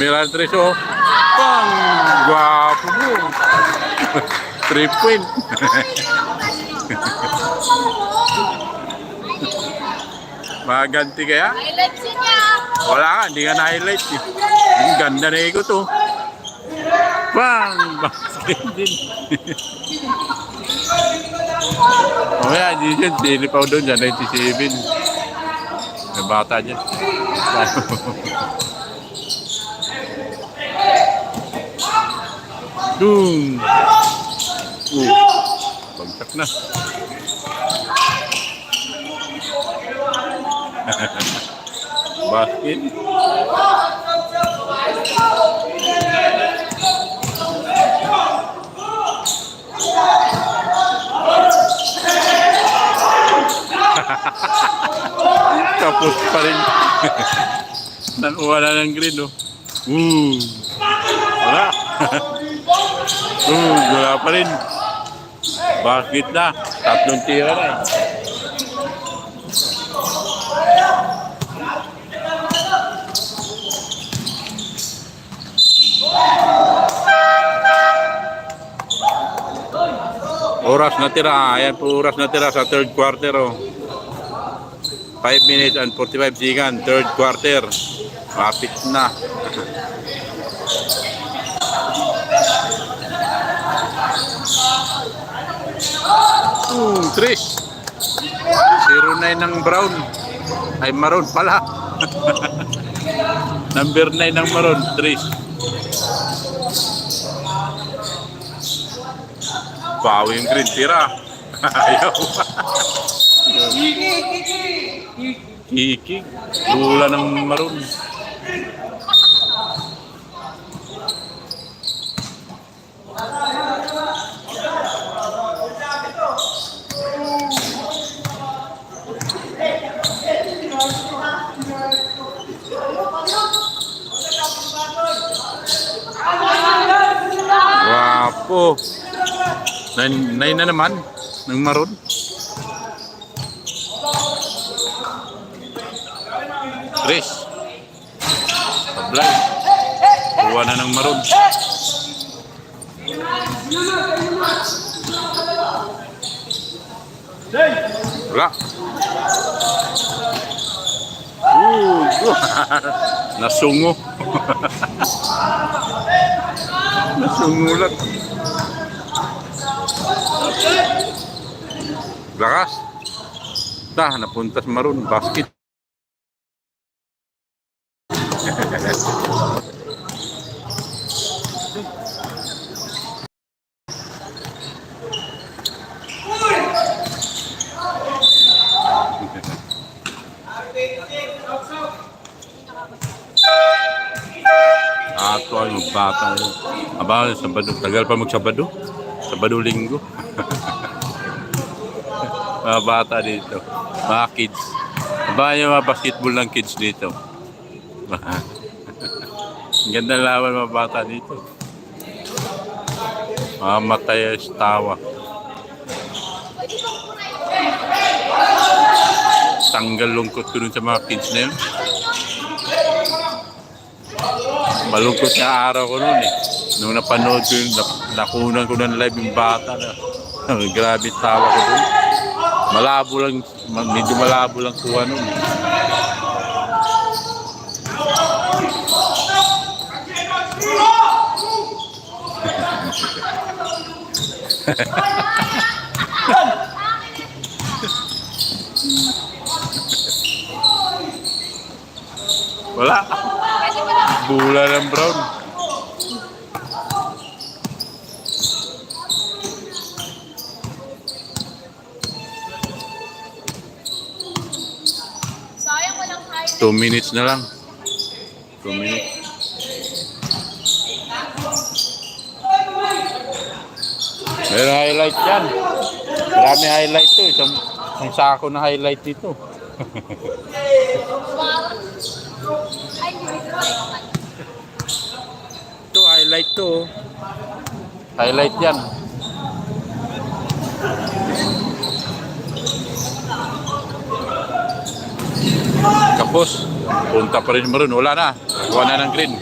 Miran Tres, oh. Pang guwapo mo. 3 point. Maganti kaya? Highlights niya. Wala ka, hindi ka na-highlight eh. Ang ganda na iko to. Pang! Basket din. O yan, di dyan. Sinipaw doon dyan, 97. May bata dyan. Boom! Bagsak na. Basket. Kapos pa rin. Nakuha na ng green, oh. Wala. Wala pa rin. Basket na. 3 tira na eh. Oras na tira. Ayan po oras na tira sa third quarter, oh. 5 minutes and 45 seconds, third quarter. Kapit na. Trish. 09 ng brown. Ay, maroon pala. Number 9 ng maroon, Trish. Bawi yung green, tira. Ayaw. Kiki. Lula ng maroon. Wapo. 9 na naman ng maroon. Chris. Pablay. Kuha na ng maroon. Wala. Nasungo. Nasungo lang. Lakas. Napuntas maroon. Basket. Ato ang bata yun. Aba, Sabado. Tagal pa magsabado. Sabado linggo. Mga bata dito. Mga kids. Aba, yung mga basketball ng kids dito. Ang ganda lawan mga bata dito. Mga Matayas tawa. Tanggal lungkot ko dun sa mga kids na yun. Malungkot na araw ko noon eh. Nung napanood ko yun, nakunan ko ng live yung bata na. Grabe tawa ko dun. Malabo lang, medyo malabo lang kuha noon. Wala. Bula ng brown. Sayang walang highlight. 2 minutes na lang. 2 minutes. Meron highlight yan. Marami highlight to. Isang sako na highlight dito. Ay, Ito, highlight to. Highlight yan. Kapos. Punta pa rin maroon. Wala na. Kuha na ng green.